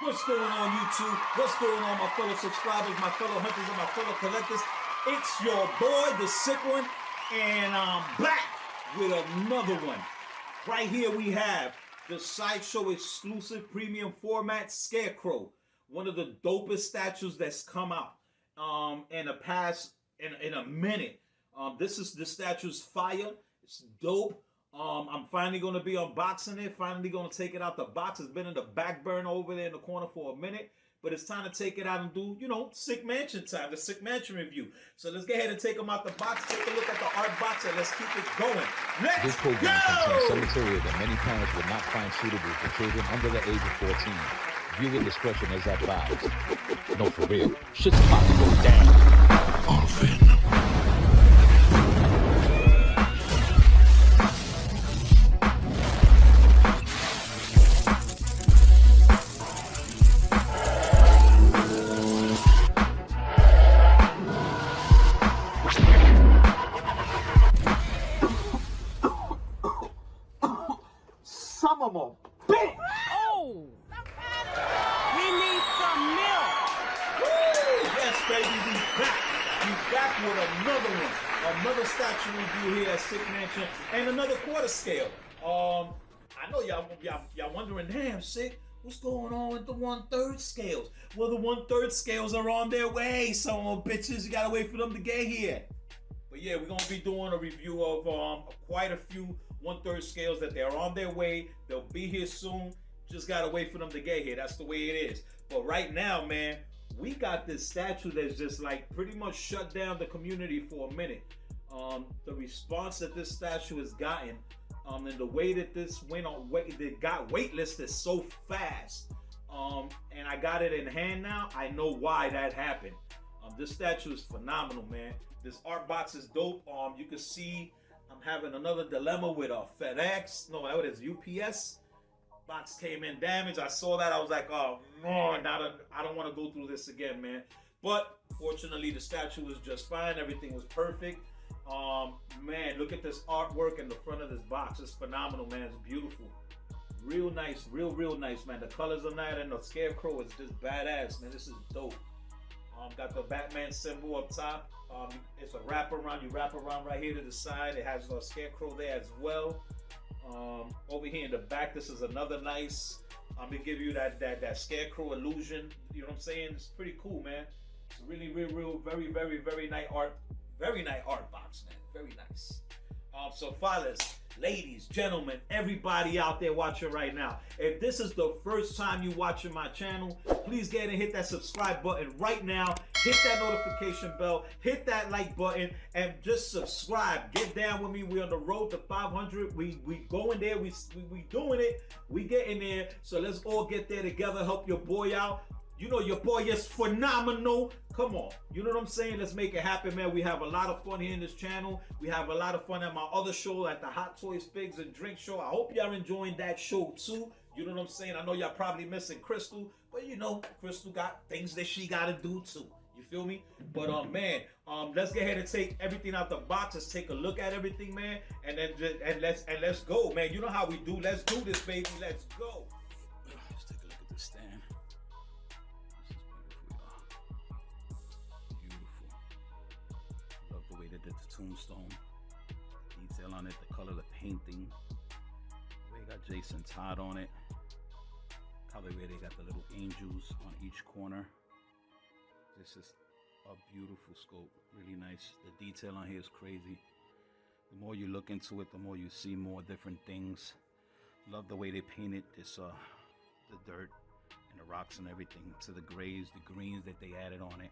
What's going on, YouTube? What's going on, my fellow subscribers, my fellow hunters, and my fellow collectors? It's your boy, the Sick One, and I'm back with another one. Right here we have the Sideshow exclusive premium format Scarecrow, one of the dopest statues that's come out in the past in a minute. This statue's fire. It's dope. I'm finally going to be unboxing it, finally going to take it out the box. It's been in the back burner over there in the corner for a minute, but it's time to take it out and do, you know, Sick Mansion time, the Sick Mansion review. So let's go ahead and take them out the box, take a look at the art box, and let's keep it going. This program contains some material that many parents would not find suitable for children under the age of 14. Viewer discretion is advised. No, for real. Shit's about to go down. Orphan. Some of them big. Oh! We need some milk. Woo! Yes, baby, we back with another one. Another statue review here at Sick Mansion and another quarter scale. I know y'all wondering, damn, Sick, what's going on with the 1/3 scales? Well, the 1/3 scales are on their way, some of them bitches. You gotta wait for them to get here. But yeah, we're gonna be doing a review of quite a few 1/3 scales that they're on their way. They'll be here soon. Just gotta wait for them to get here. That's the way it is. But right now, man, we got this statue that's just like pretty much shut down the community for a minute. The response that this statue has gotten, and the way that this went on, it got waitlisted so fast. And I got it in hand now. I know why that happened. This statue is phenomenal, man. This art box is dope. You can see I'm having another dilemma with FedEx. No, that was UPS. Box came in damaged. I saw that. I was like, oh no, I don't want to go through this again, man. But fortunately, the statue was just fine. Everything was perfect. Man, look at this artwork in the front of this box. It's phenomenal, man. It's beautiful. Real nice, real nice, man. The colors on that and the Scarecrow is just badass, man. This is dope. Got the Batman symbol up top. It's a wraparound. You wrap around right here to the side. It has a Scarecrow there as well. Over here in the back, this is another nice. They give you that Scarecrow illusion. You know what I'm saying? It's pretty cool, man. It's really, real, very nice art. Very nice art box, man. Very nice. So fellas, ladies, gentlemen, everybody out there watching right now, if this is the first time you watching my channel, please get and hit that subscribe button right now. Hit that notification bell, hit that like button, and just subscribe. Get down with me. We're on the road to 500. We going there. We doing it. We getting there. So let's all get there together. Help your boy out. You know your boy is phenomenal. Come on. You know what I'm saying? Let's make it happen, man. We have a lot of fun here in this channel. We have a lot of fun at my other show, at the Hot Toys, Figs, and Drink Show. I hope y'all enjoying that show too. You know what I'm saying? I know y'all probably missing Crystal, but you know, Crystal got things that she got to do too. You feel me? But man, let's go ahead and take everything out the box. Let's take a look at everything, man, and then let's go, man. You know how we do. Let's do this, baby. Let's go. Let's take a look at this stand. Love the way they did the tombstone. Detail on it, the color, the painting. The way they got Jason Todd on it. Color where they got the little angels on each corner. This is a beautiful scope, really nice. The detail on here is crazy. The more you look into it, the more you see more different things. Love the way they painted this, the dirt and the rocks and everything, to the grays, the greens that they added on it.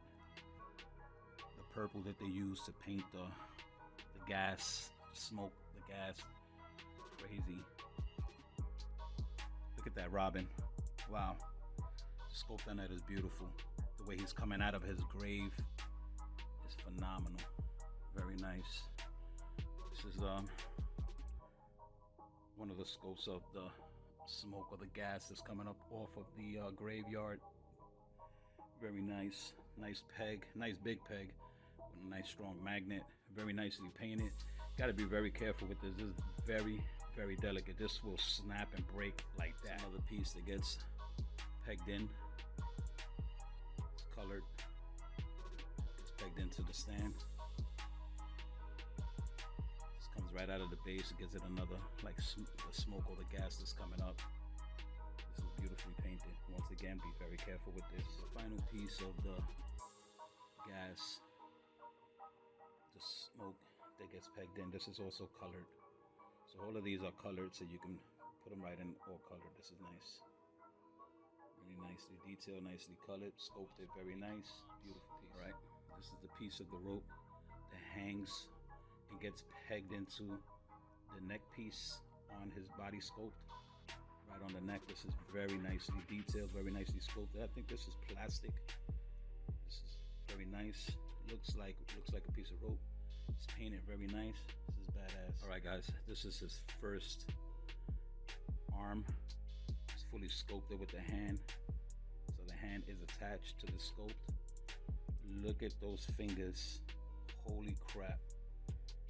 Purple that they use to paint the gas, the smoke, the gas. Crazy. Look at that Robin. Wow. The sculpt on that is beautiful. The way he's coming out of his grave is phenomenal. Very nice. This is one of the scopes of the smoke or the gas that's coming up off of the graveyard. Very nice. Nice peg. Nice big peg. A nice strong magnet, very nicely painted. Got to be very careful with this. This is very delicate. This will snap and break like that. Another piece that gets pegged in. It's colored. It's pegged into the stand. This comes right out of the base. It gives it another, like the smoke or the gas that's coming up. This is beautifully painted. Once again, be very careful with this. The final piece of the gas, the smoke that gets pegged in. This is also colored. So all of these are colored, so you can put them right in all colored. This is nice. Really nicely detailed, nicely colored, sculpted, very nice. Beautiful piece. All right, this is the piece of the rope that hangs and gets pegged into the neck piece on his body sculpt. Right on the neck. This is very nicely detailed, very nicely sculpted. I think this is plastic. This is very nice. Looks like a piece of rope. It's painted very nice. This is badass. All right, guys, this is his first arm. It's fully sculpted with the hand. So the hand is attached to the sculpt. Look at those fingers. Holy crap.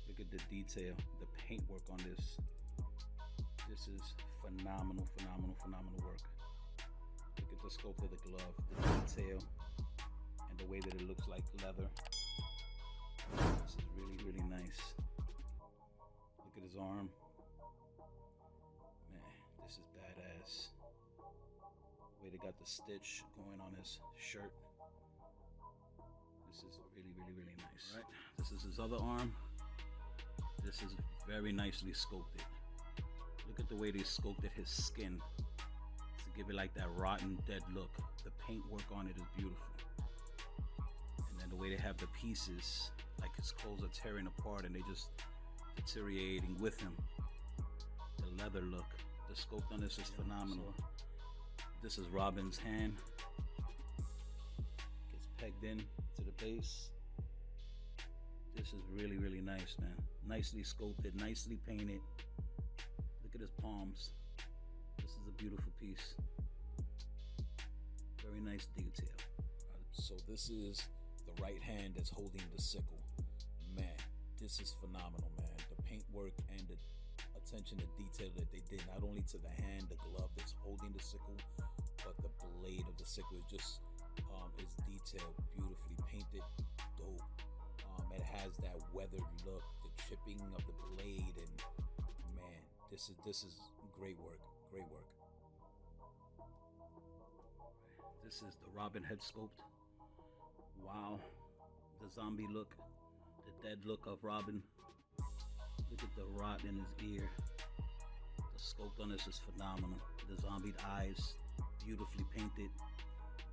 Look at the detail, the paintwork on this. This is phenomenal, phenomenal, phenomenal work. Look at the sculpt of the glove, the detail, and the way that it looks like leather. This is really, really nice. Look at his arm. Man, this is badass. The way they got the stitch going on his shirt. This is really, really, really nice. All right, this is his other arm. This is very nicely sculpted. Look at the way they sculpted his skin to give it like that rotten, dead look. The paintwork on it is beautiful. And then the way they have the pieces, like his clothes are tearing apart and they just deteriorating with him. The leather look, the sculpt on this is phenomenal. This is Robin's hand. Gets pegged in to the base. This is really, really nice, man. Nicely sculpted, nicely painted. Look at his palms. This is a beautiful piece. Very nice detail. So this is the right hand that's holding the sickle. Man, this is phenomenal, man. The paintwork and the attention to detail that they did, not only to the hand, the glove that's holding the sickle, but the blade of the sickle is just is detailed, beautifully painted, dope. It has that weathered look, the chipping of the blade, and man, this is great work, great work. This is the Robin head sculpt. Wow, the zombie look, the dead look of Robin. Look at the rot in his ear. The sculpt on this is phenomenal. The zombie eyes, beautifully painted,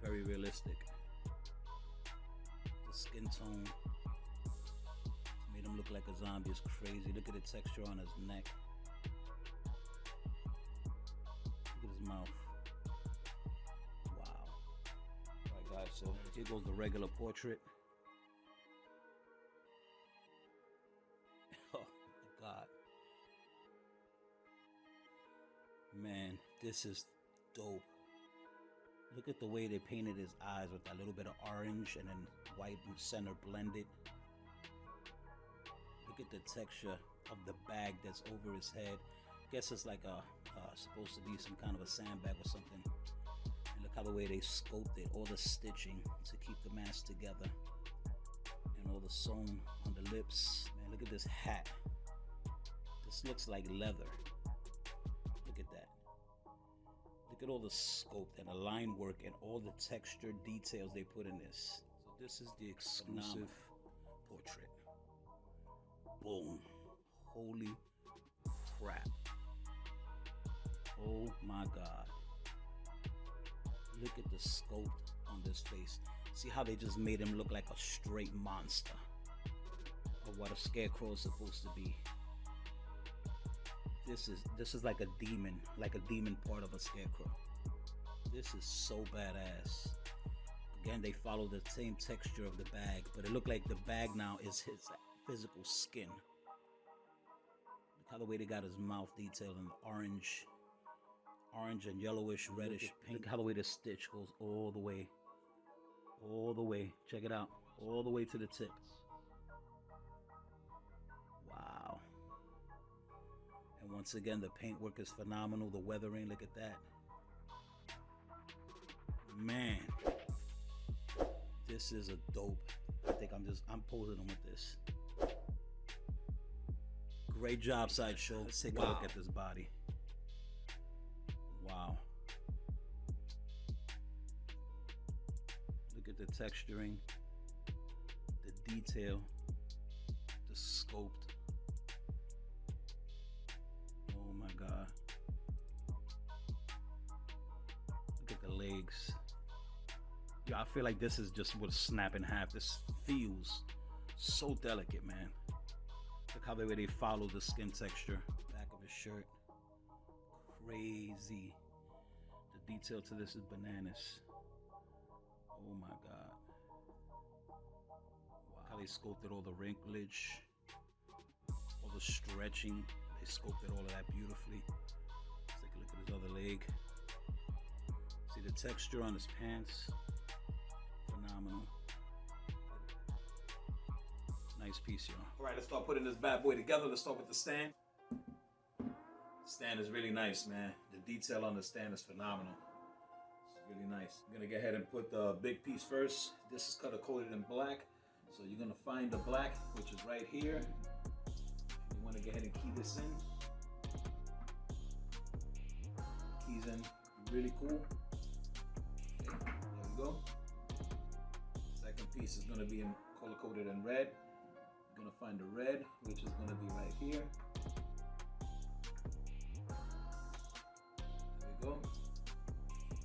very realistic. The skin tone made him look like a zombie. It's crazy. Look at the texture on his neck. Look at his mouth. Wow. Alright guys, so here goes the regular portrait. Oh my god. Man, this is dope. Look at the way they painted his eyes with that little bit of orange and then white and center blended. Look at the texture of the bag that's over his head. Guess it's like a supposed to be some kind of a sandbag or something. And look how the way they sculpted all the stitching to keep the mask together, and all the sewn on the lips. Man, look at this hat. This looks like leather. Look at that. Look at all the sculpt and the line work and all the texture details they put in this. So this is the exclusive portrait. Boom. Holy crap. Oh my god. Look at the sculpt on this face. See how they just made him look like a straight monster of what a scarecrow is supposed to be. This is like a demon part of a scarecrow. This is so badass. Again, they follow the same texture of the bag, but it looked like the bag now is his physical skin. Look how the way they got his mouth detailed in orange and yellowish, reddish pink. Look how the way the stitch goes all the way. Check it out. All the way to the tip. Wow. And once again, the paintwork is phenomenal. The weathering, look at that. Man, this is a dope. I think I'm posing them with this. Great job, Sideshow. Let's take a look at this body. Wow. Look at the texturing, the detail, the sculpt. Oh my God. Look at the legs. Yeah, I feel like this is just would snap in half. This feels so delicate, man. Look how they follow the skin texture. Back of his shirt. Crazy. The detail to this is bananas. Oh my God. Wow. How they sculpted all the wrinklage, all the stretching. They sculpted all of that beautifully. Let's take a look at his other leg. See the texture on his pants. Phenomenal. Nice piece, y'all. All right, let's start putting this bad boy together. Let's start with the stand. Stand is really nice, man. The detail on the stand is phenomenal. It's really nice. I'm gonna go ahead and put the big piece first. This is color coded in black. So you're gonna find the black, which is right here. You wanna go ahead and key this in. Keys in, really cool. Okay, there we go. Second piece is gonna be in color coded in red. You're gonna find the red, which is gonna be right here. Go.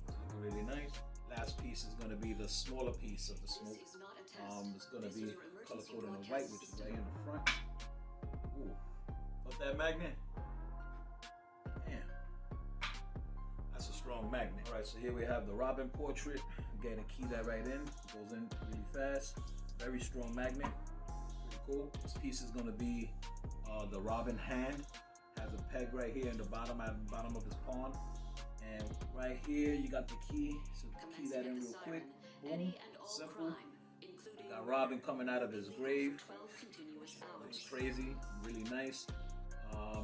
It's looking really nice. Last piece is going to be the smaller piece of the smoke. It's going to be color coded in white, which is right in the front. Ooh, felt that magnet? Damn, that's a strong magnet. All right, so here we have the Robin portrait. Again, to key that right in. It goes in really fast. Very strong magnet. Pretty cool. This piece is going to be the Robin hand. Has a peg right here in the bottom, at the bottom of his palm. And right here, you got the key. So key that in real quick. Boom. Simple. You got Robin coming out of his grave. Looks crazy. Really nice.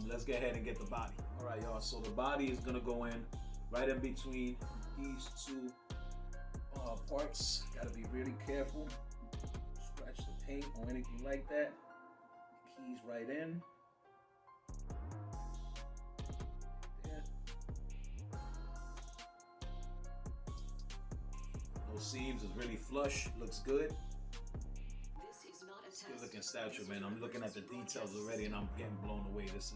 Let's go ahead and get the body. All right, y'all. So the body is going to go in right in between these two parts. Got to be really careful. Scratch the paint or anything like that. Keys right in. Seams is really flush, looks good. It's good looking statue, man. I'm looking at the details already and I'm getting blown away. This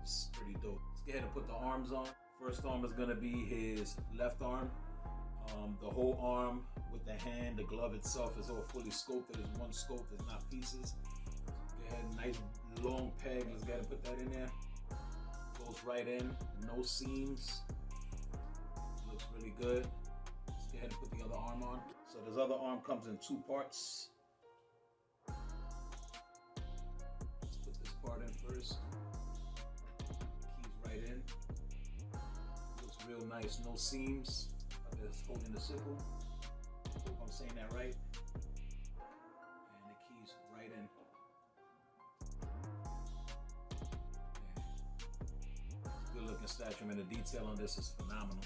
is pretty dope. Let's go ahead and put the arms on. First arm is gonna be his left arm. The whole arm with the hand, the glove itself is all fully sculpted. It's one sculpt, it's not pieces. Go ahead, nice long peg. Let's go ahead and put that in there. Goes right in, no seams. Looks really good. Go ahead and put the other arm on. So this other arm comes in two parts. Let's put this part in first. Keys right in. Looks real nice, no seams. Just holding the sickle. Hope I'm saying that right. And the keys right in. Yeah. Good looking statue, man. The detail on this is phenomenal.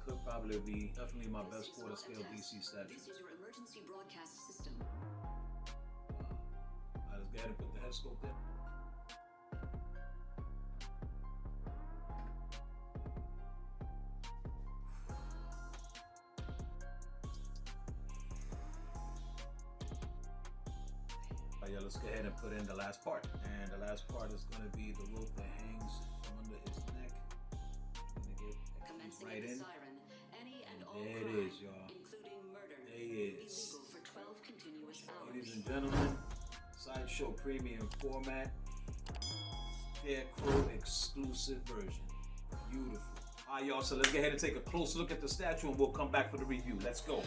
Could probably be definitely my best quarter scale DC statue. This is your emergency broadcast system. I just gotta put the head sculpt in. Yeah, let's go ahead and put in the last part. And the last part is going to be the rope that hangs from under his neck. I'm going to get right in. There it is, y'all. There it is. Ladies and gentlemen, Sideshow Premium Format, SCARECROW exclusive version. Beautiful. All right, y'all, so let's go ahead and take a close look at the statue and we'll come back for the review. Let's go.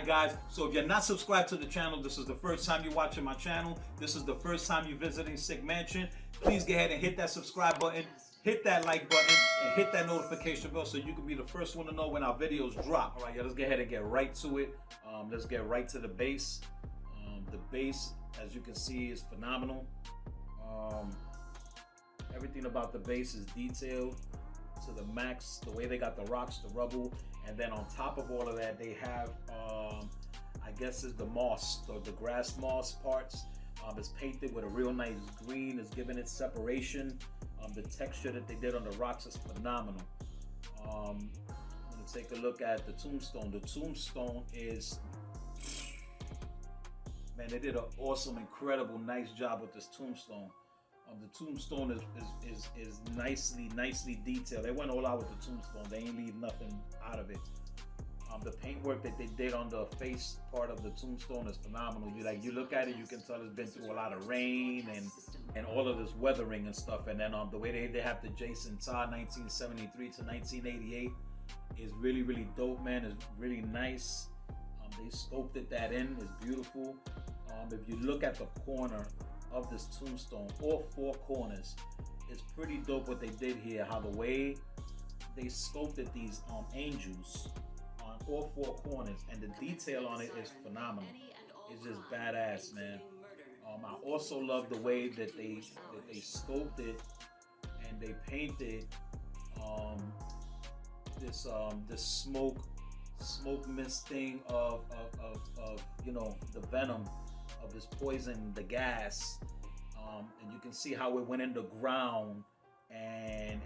guys, so if you're not subscribed to the channel, this is the first time you're watching my channel, this is the first time you're visiting Sick Mansion, please go ahead and hit that subscribe button, hit that like button, and hit that notification bell so you can be the first one to know when our videos drop. All right, let's go ahead and get right to it. Let's get right to the base. The base, as you can see, is phenomenal. Everything about the base is detailed to the max. The way they got the rocks, the rubble, and then on top of all of that, they have, I guess it's the moss, or the grass moss parts. It's painted with a real nice green. It's giving it separation. The texture that they did on the rocks is phenomenal. I'm gonna take a look at the tombstone. The tombstone is, man, they did an awesome, incredible, nice job with this tombstone. The tombstone is nicely detailed. They went all out with the tombstone. They ain't leave nothing out of it. The paintwork that they did on the face part of the tombstone is phenomenal. You look at it, you can tell it's been through a lot of rain and all of this weathering and stuff. And then the way they have the Jason Todd 1973 to 1988 is really dope, man. It's really nice. They sculpted that in. It's beautiful. If you look at the corner of this tombstone, all four corners, it's pretty dope what they did here. How the way they sculpted these angels on all four corners, and the detail on it is phenomenal. It's just badass, man. I also love the way that they sculpted and they painted this smoke mist thing of you know, the venom of this poison, the gas, and you can see how it went in the ground and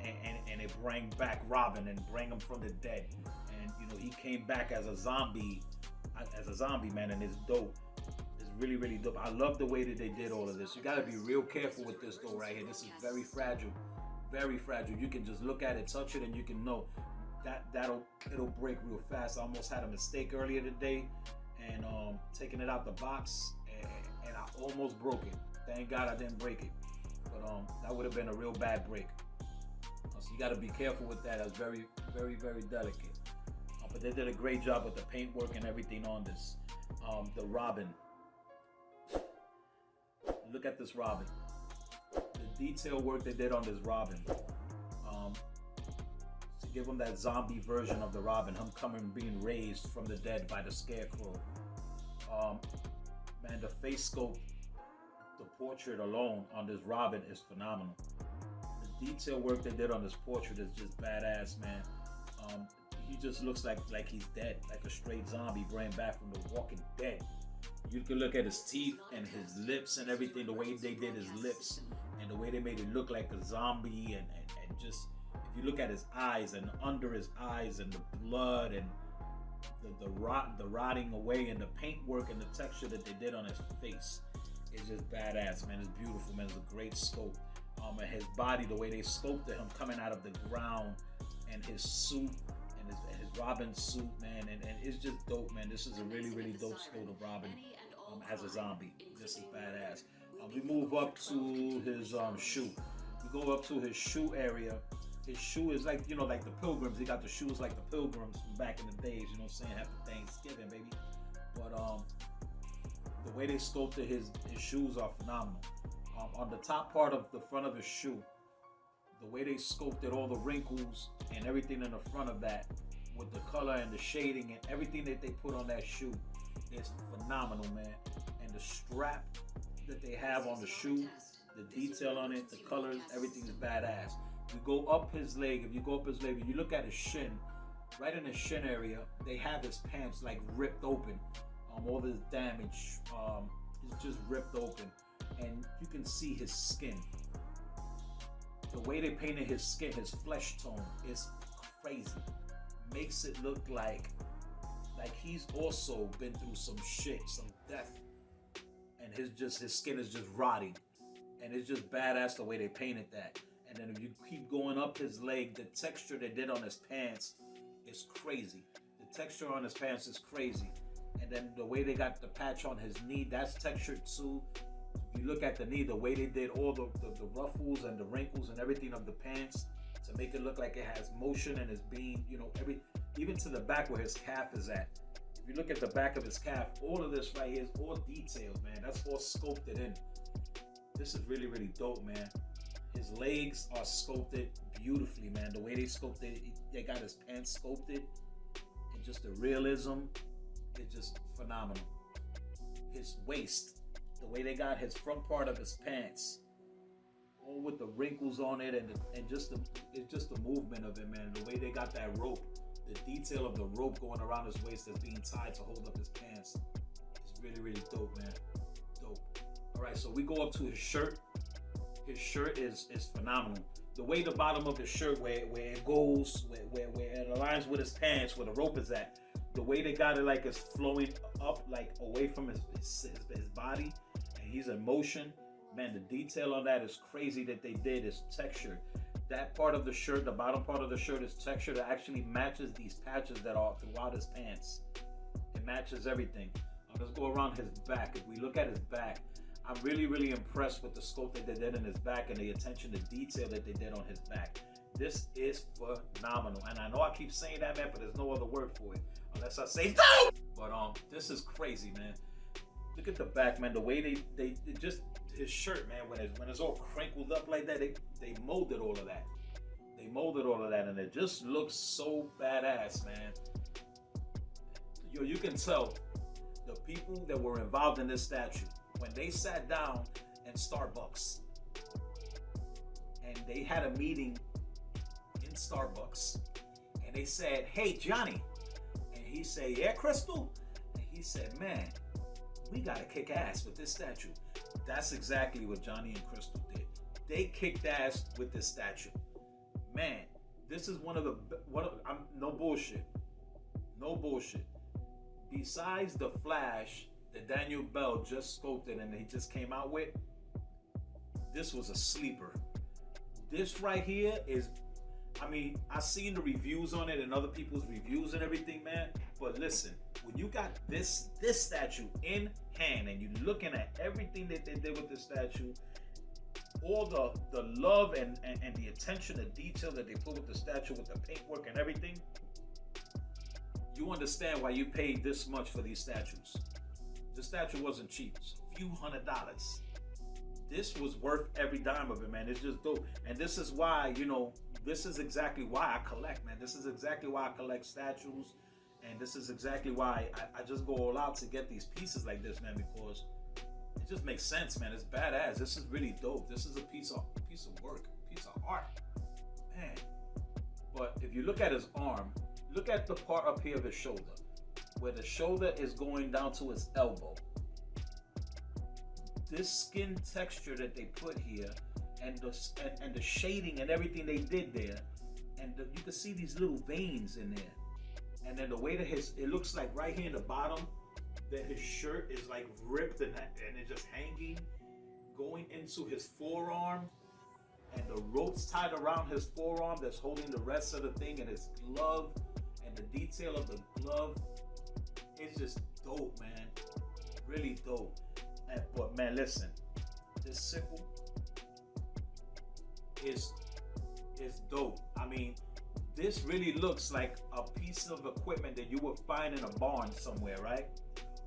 it bring back Robin and bring him from the dead, and you know, he came back as a zombie man, and it's dope. It's really dope. I love the way that they did all of this. You got to be real careful with this though, right here. This is very fragile. You can just look at it, touch it, and you can know that it'll break real fast. I almost had a mistake earlier today, and taking it out the box, and I almost broke it. Thank God I didn't break it, but that would have been a real bad break. So you got to be careful with that. That's very delicate. But they did a great job with the paintwork and everything on this. The Robin. Look at this Robin. The detail work they did on this Robin. To give him that zombie version of the Robin, him being raised from the dead by the Scarecrow. Man, the face sculpt, the portrait alone on this Robin is phenomenal. The detail work they did on this portrait is just badass, man. He just looks like he's dead, like a straight zombie brought back from the walking dead. You can look at his teeth and his lips and everything, the way they did his lips and the way they made it look like a zombie, and just, if you look at his eyes and under his eyes and the blood and the rotting away and the paintwork and the texture that they did on his face, it's just badass, man. It's beautiful, man. It's a great sculpt. And his body, the way they sculpted him coming out of the ground, and his suit and his Robin suit, man, and it's just dope, man. This is a really dope sculpt of Robin as a zombie. This is badass. We move up to his shoe. We go up to his shoe area. His shoe is like, you know, like the Pilgrims. He got the shoes like the Pilgrims from back in the days, you know what I'm saying? After Thanksgiving, baby. But the way they sculpted his shoes are phenomenal. On the top part of the front of his shoe, the way they sculpted all the wrinkles and everything in the front of that, with the color and the shading and everything that they put on that shoe, is phenomenal, man. And the strap that they have on the shoe, the detail on it, the colors, everything is badass. You go up his leg, if you go up his leg, if you look at his shin, right in his shin area, they have his pants like ripped open. All this damage is just ripped open, and you can see his skin. The way they painted his skin, his flesh tone, is crazy. Makes it look like he's also been through some shit, some death, and his skin is just rotting, and it's just badass the way they painted that. And then if you keep going up his leg, the texture they did on his pants is crazy. The texture on his pants is crazy. And then the way they got the patch on his knee, that's textured too. If you look at the knee, the way they did all the ruffles and the wrinkles and everything of the pants to make it look like it has motion and is being, you know, even to the back where his calf is at. If you look at the back of his calf, all of this right here is all detailed, man. That's all sculpted in. This is really, really dope, man. His legs are sculpted beautifully, man. The way they sculpted, they got his pants sculpted, and just the realism is just phenomenal. His waist, the way they got his front part of his pants, all with the wrinkles on it, and just the movement of it, man. The way they got that rope, the detail of the rope going around his waist that's being tied to hold up his pants. It's really, really dope, man. Dope. All right, so we go up to his shirt. His shirt is phenomenal. The way the bottom of his shirt, where it goes, where it aligns with his pants, where the rope is at, the way they got it like it's flowing up, like away from his body, and he's in motion. Man, the detail on that is crazy that they did. Is textured. That part of the shirt, the bottom part of the shirt is textured. It actually matches these patches that are throughout his pants. It matches everything. Let's go around his back. If we look at his back, I'm really, really impressed with the sculpt that they did in his back and the attention to detail that they did on his back. This is phenomenal. And I know I keep saying that, man, but there's no other word for it. Unless I say no! But this is crazy, man. Look at the back, man. The way they just, his shirt, man, when it's all crinkled up like that, they molded all of that. They molded all of that, and it just looks so badass, man. Yo, you can tell the people that were involved in this statue, when they sat down in Starbucks and they had a meeting in Starbucks and they said, "Hey, Johnny," and he said, "Yeah, Crystal," and he said, "Man, we gotta kick ass with this statue." That's exactly what Johnny and Crystal did. They kicked ass with this statue. Man, this is no bullshit. No bullshit. Besides the Flash that Daniel Bell just sculpted and he just came out with, this was a sleeper. This right here is, I mean, I seen the reviews on it and other people's reviews and everything, man. But listen, when you got this statue in hand and you're looking at everything that they did with this statue, all the love and the attention to detail that they put with the statue, with the paintwork and everything, you understand why you paid this much for these statues. The statue wasn't cheap. It's a few $100s. This was worth every dime of it, man. It's just dope. And this is why, you know, this is exactly why I collect, man. This is exactly why I collect statues. And this is exactly why I just go all out to get these pieces like this, man, because it just makes sense, man. It's badass. This is really dope. This is a piece of work, a piece of art, man. But if you look at his arm, look at the part up here of his shoulder, where the shoulder is going down to his elbow. This skin texture that they put here, and the shading and everything they did there, and you can see these little veins in there. And then the way that it looks like right here in the bottom, that his shirt is like ripped and it's just hanging, going into his forearm, and the ropes tied around his forearm that's holding the rest of the thing, and his glove, and the detail of the glove. It's just dope, man. Really dope. But man, listen, this sickle is dope. I mean, this really looks like a piece of equipment that you would find in a barn somewhere, right?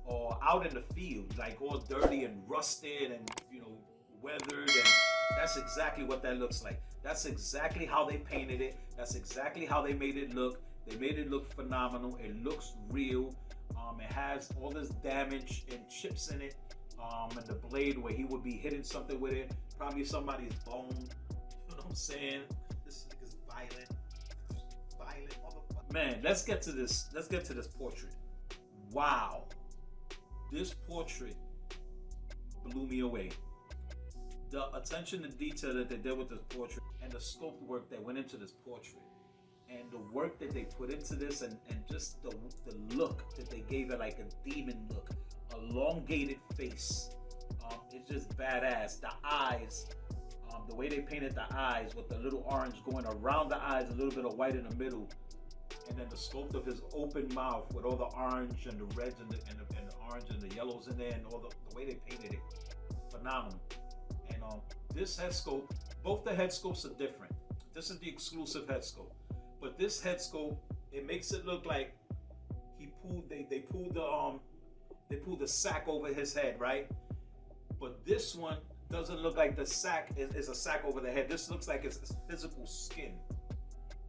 Or out in the field, like all dirty and rusted and, you know, weathered. And that's exactly what that looks like. That's exactly how they painted it. That's exactly how they made it look. They made it look phenomenal. It looks real. It has all this damage and chips in it. And the blade where he would be hitting something with it, probably somebody's bone. You know what I'm saying? This nigga's violent. Violent motherfucker. Man, let's get to this portrait. Wow. This portrait blew me away. The attention to detail that they did with this portrait and the sculpt work that went into this portrait and the work that they put into this and just the look that they gave it, like a demon look, elongated face. It's just badass. The eyes, the way they painted the eyes with the little orange going around the eyes, a little bit of white in the middle, and then the sculpt of his open mouth with all the orange and the reds and the orange and the yellows in there, and all the way they painted it, phenomenal. And this head sculpt, both the head sculpts are different. This is the exclusive head sculpt, but this head sculpt, it makes it look like he pulled the sack over his head, right? But this one doesn't look like the sack is a sack over the head. This looks like it's physical skin,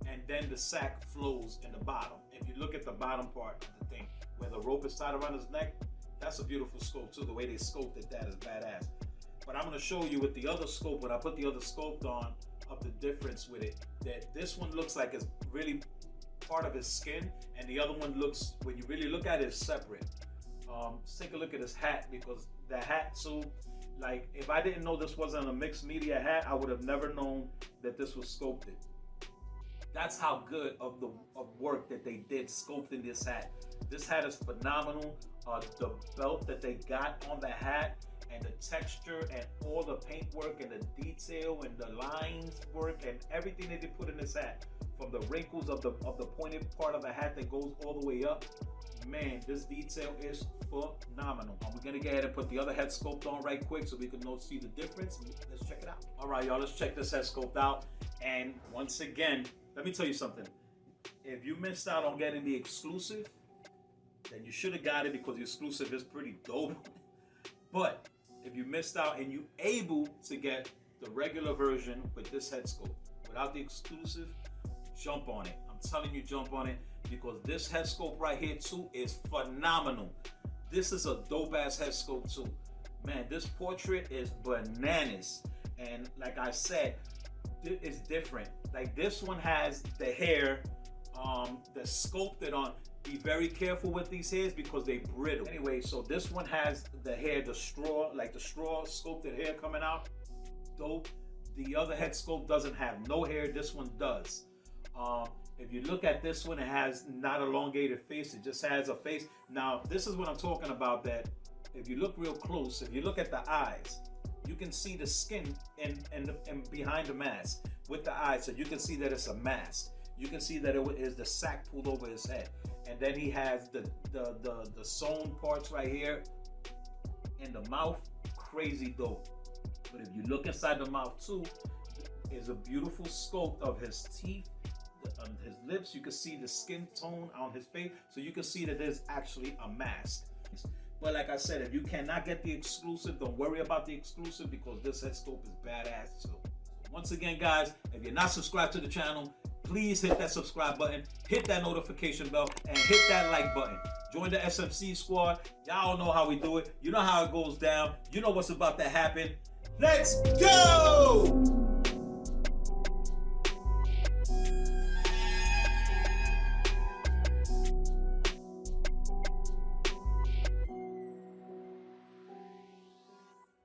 and then the sack flows in the bottom. If you look at the bottom part of the thing where the rope is tied around his neck, that's a beautiful sculpt too. The way they sculpted that is badass. But I'm gonna show you with the other sculpt, when I put the other sculpt on, of the difference with it. That this one looks like it's really part of his skin, and the other one looks, when you really look at it, is separate. Let's take a look at his hat, because the hat too, like if I didn't know this wasn't a mixed media hat, I would have never known that this was sculpted. That's how good of work that they did sculpting this hat. This hat is phenomenal. The belt that they got on the hat, and the texture, and all the paint work, and the detail, and the lines work, and everything that they put in this hat, from the wrinkles of the pointed part of the hat that goes all the way up. Man, this detail is phenomenal. We're gonna go ahead and put the other head sculpt on right quick so we can see the difference. Let's check it out. All right, y'all, let's check this head sculpt out. And once again, let me tell you something. If you missed out on getting the exclusive, then you should have got it, because the exclusive is pretty dope. But if you missed out and you able to get the regular version with this head sculpt without the exclusive, jump on it. I'm telling you, jump on it, because this head sculpt right here too is phenomenal. This is a dope ass head sculpt too. Man, this portrait is bananas. And like I said, it's different. Like this one has the hair that's sculpted on. Be very careful with these hairs because they brittle. Anyway, so this one has the hair, the straw, like the straw sculpted hair coming out. Dope. The other head sculpt doesn't have no hair. This one does. If you look at this one, it has not elongated face. It just has a face. Now, this is what I'm talking about, that if you look real close, if you look at the eyes, you can see the skin and behind the mask with the eyes. So you can see that it's a mask. You can see that it is the sack pulled over his head. And then he has the sewn parts right here in the mouth. Crazy dope. But if you look inside the mouth too, is a beautiful sculpt of his teeth, his lips. You can see the skin tone on his face. So you can see that there's actually a mask. But like I said, if you cannot get the exclusive, don't worry about the exclusive, because this head sculpt is badass too. Once again, guys, if you're not subscribed to the channel, please hit that subscribe button, hit that notification bell, and hit that like button. Join the SMC squad. Y'all know how we do it. You know how it goes down. You know what's about to happen. Let's go!